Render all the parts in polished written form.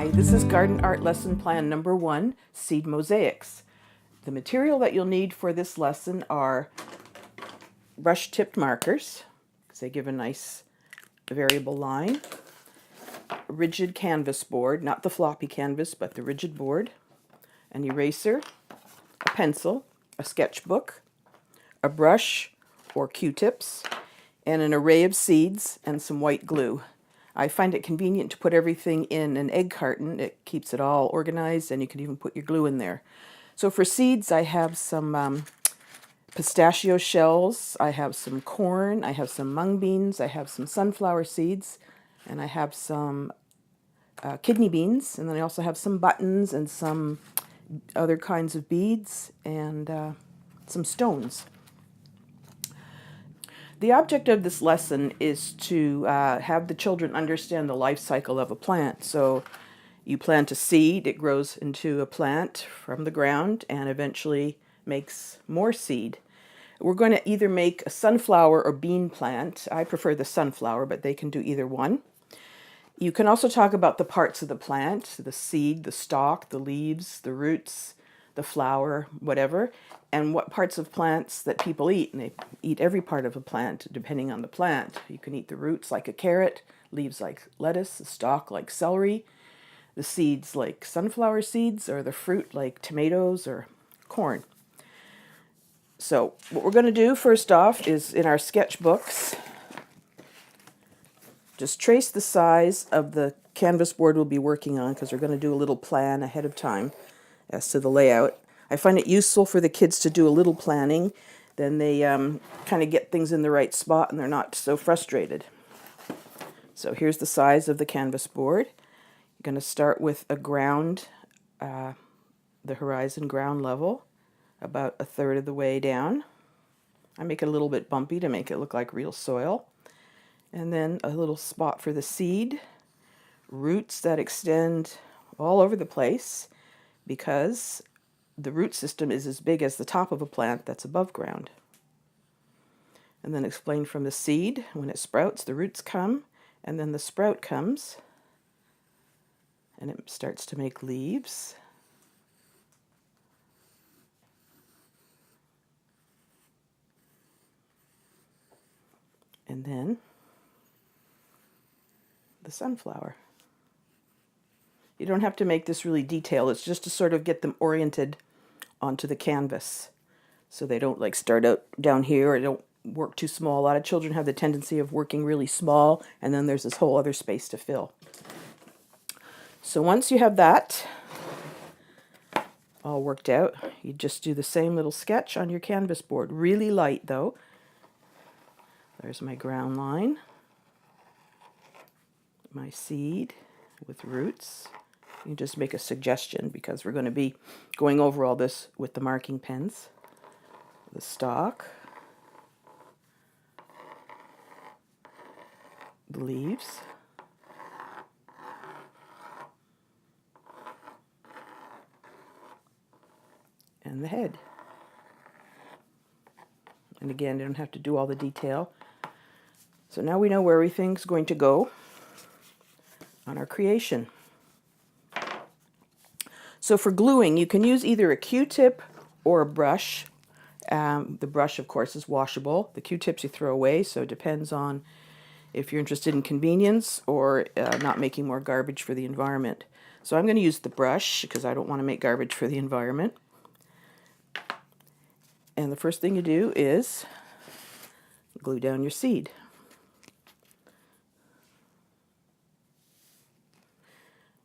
Hi, this is Garden Art Lesson Plan number 1, Seed Mosaics. The material that you'll need for this lesson are brush-tipped markers, because they give a nice variable line, a rigid canvas board, not the floppy canvas, but the rigid board, an eraser, a pencil, a sketchbook, a brush or Q-tips, and an array of seeds and some white glue. I find it convenient to put everything in an egg carton. It keeps it all organized, and you can even put your glue in there. So for seeds, I have some pistachio shells, I have some corn, I have some mung beans, I have some sunflower seeds, and I have some kidney beans, and then I also have some buttons and some other kinds of beads and some stones. The object of this lesson is to have the children understand the life cycle of a plant. So you plant a seed, it grows into a plant from the ground and eventually makes more seed. We're going to either make a sunflower or bean plant. I prefer the sunflower, but they can do either one. You can also talk about the parts of the plant, the seed, the stalk, the leaves, the roots, the flower, whatever, and what parts of plants that people eat. And they eat every part of a plant depending on the plant. You can eat the roots like a carrot, leaves like lettuce, the stalk like celery, the seeds like sunflower seeds, or the fruit like tomatoes or corn. So what we're going to do first off is in our sketchbooks, just trace the size of the canvas board we'll be working on, because we're going to do a little plan ahead of time as to the layout. I find it useful for the kids to do a little planning, then they kind of get things in the right spot and they're not so frustrated. So here's the size of the canvas board. You're going to start with a ground, the horizon ground level, about 1/3 of the way down. I make it a little bit bumpy to make it look like real soil. And then a little spot for the seed, roots that extend all over the place because the root system is as big as the top of a plant that's above ground. And then explain from the seed, when it sprouts, the roots come, and then the sprout comes, and it starts to make leaves. And then the sunflower. You don't have to make this really detailed. It's just to sort of get them oriented onto the canvas so they don't like start out down here or don't work too small. A lot of children have the tendency of working really small, and then there's this whole other space to fill. So once you have that all worked out, you just do the same little sketch on your canvas board. Really light though. There's my ground line, my seed with roots. You just make a suggestion because we're going to be going over all this with the marking pens. The stalk, the leaves, and the head. And again, you don't have to do all the detail. So now we know where everything's going to go on our creation. So for gluing, you can use either a Q-tip or a brush. The brush, of course, is washable. The Q-tips you throw away, so it depends on if you're interested in convenience or not making more garbage for the environment. So I'm going to use the brush because I don't want to make garbage for the environment. And the first thing you do is glue down your seed.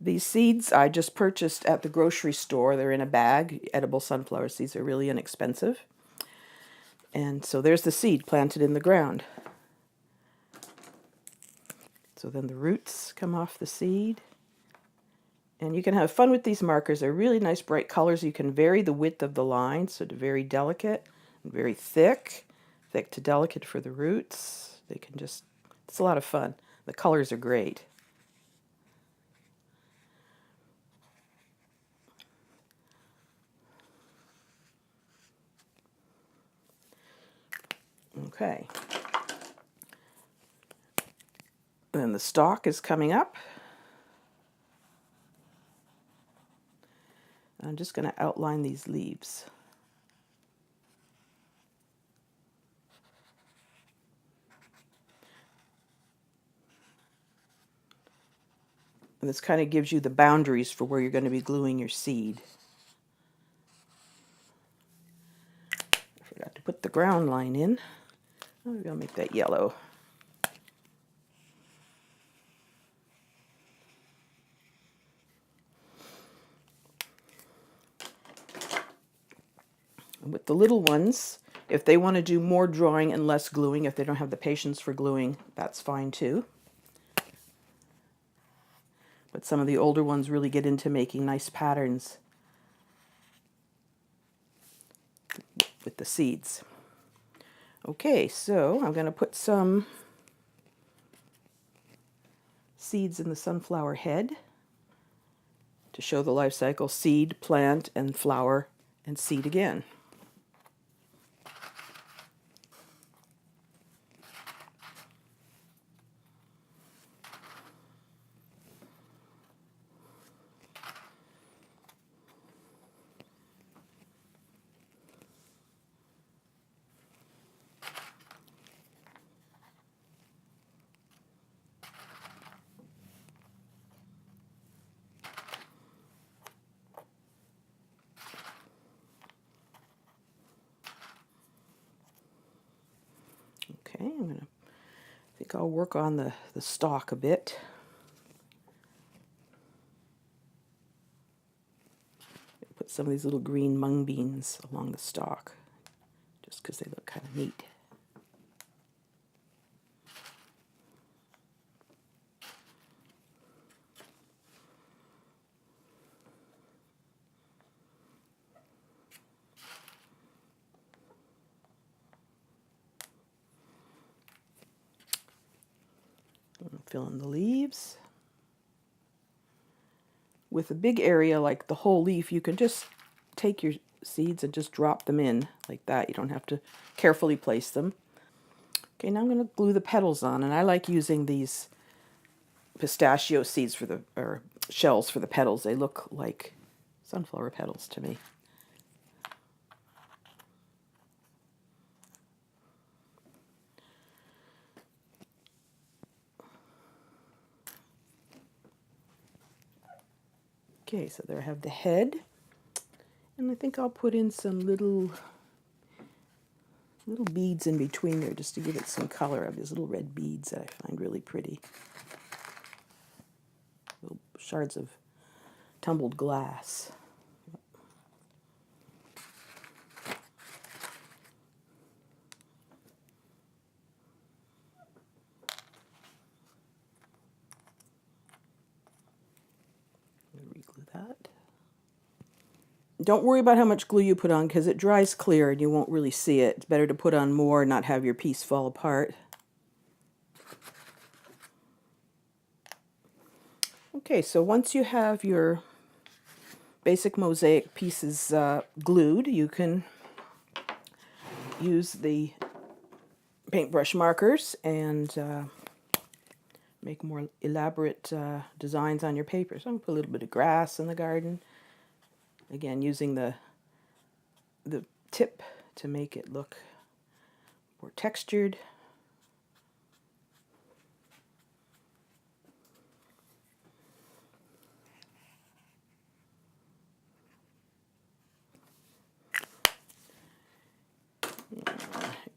These seeds I just purchased at the grocery store. They're in a bag. Edible sunflower seeds are really inexpensive. And so there's the seed planted in the ground. So then the roots come off the seed. And you can have fun with these markers. They're really nice bright colors. You can vary the width of the line, so to very delicate and very thick. Thick to delicate for the roots. They can just, it's a lot of fun. The colors are great. Okay. Then the stalk is coming up. I'm just going to outline these leaves. And this kind of gives you the boundaries for where you're going to be gluing your seed. I forgot to put the ground line in. Oh, maybe I'll make that yellow. And with the little ones, if they want to do more drawing and less gluing, if they don't have the patience for gluing, that's fine too. But some of the older ones really get into making nice patterns with the seeds. Okay, so I'm going to put some seeds in the sunflower head to show the life cycle: seed, plant, and flower, and seed again. Okay, I think I'll work on the stalk a bit. Put some of these little green mung beans along the stalk, just because they look kind of neat. Fill in the leaves. With a big area like the whole leaf, you can just take your seeds and just drop them in like that. You don't have to carefully place them. Okay, now I'm going to glue the petals on, and I like using these pistachio seeds for the, or shells for the petals. They look like sunflower petals to me. Okay, so there I have the head, and I think I'll put in some little beads in between there just to give it some color. Of these little red beads that I find really pretty. Little shards of tumbled glass. Reglue that. Don't worry about how much glue you put on because it dries clear and you won't really see it. It's better to put on more and not have your piece fall apart. Okay, so once you have your basic mosaic pieces glued, you can use the paintbrush markers and make more elaborate designs on your paper. So I'm going to put a little bit of grass in the garden. Again, using the tip to make it look more textured.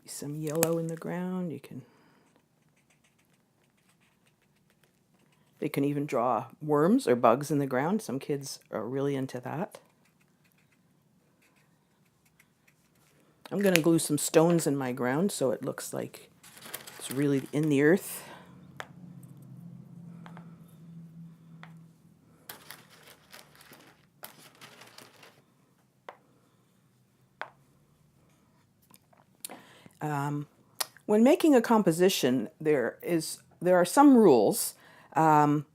Some yellow in the ground. They can even draw worms or bugs in the ground. Some kids are really into that. I'm going to glue some stones in my ground so it looks like it's really in the earth. When making a composition, there are some rules. An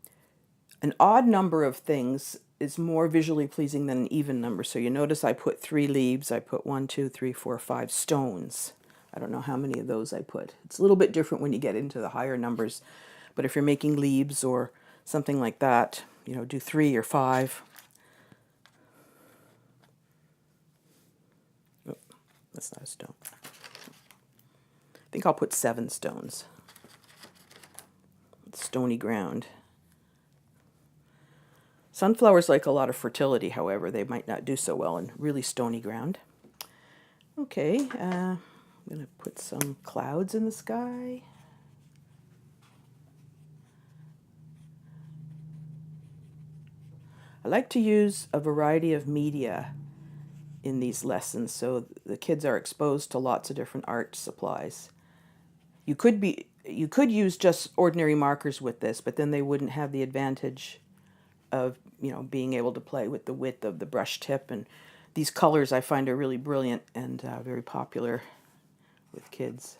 odd number of things is more visually pleasing than an even number. So you notice I put 3 leaves. I put 1, 2, 3, 4, 5 stones. I don't know how many of those I put. It's a little bit different when you get into the higher numbers. But if you're making leaves or something like that, you know, do 3 or 5. That's not a stone. I think I'll put 7 stones. It's stony ground. Sunflowers like a lot of fertility, however. They might not do so well in really stony ground. Okay, I'm going to put some clouds in the sky. I like to use a variety of media in these lessons so the kids are exposed to lots of different art supplies. You could use just ordinary markers with this, but then they wouldn't have the advantage of, you know, being able to play with the width of the brush tip. And these colors I find are really brilliant and very popular with kids.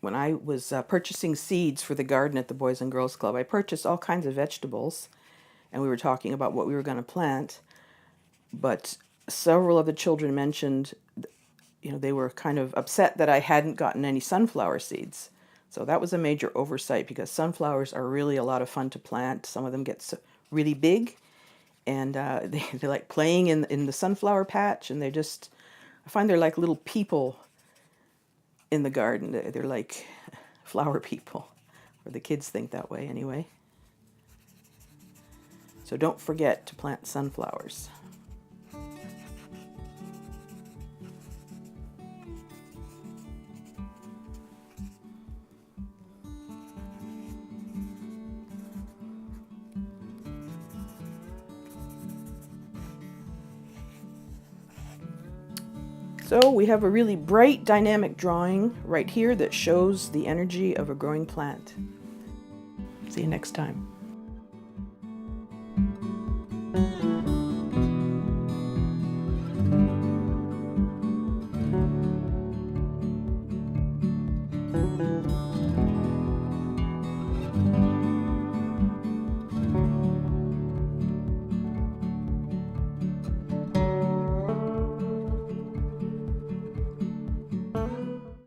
When I was purchasing seeds for the garden at the Boys and Girls Club, I purchased all kinds of vegetables, and we were talking about what we were going to plant. But several of the children mentioned, you know, they were kind of upset that I hadn't gotten any sunflower seeds. So that was a major oversight, because sunflowers are really a lot of fun to plant. Some of them get really big, and they like playing in the sunflower patch, and I find they're like little people in the garden. They're like flower people, or the kids think that way anyway. So don't forget to plant sunflowers. So we have a really bright, dynamic drawing right here that shows the energy of a growing plant. See you next time.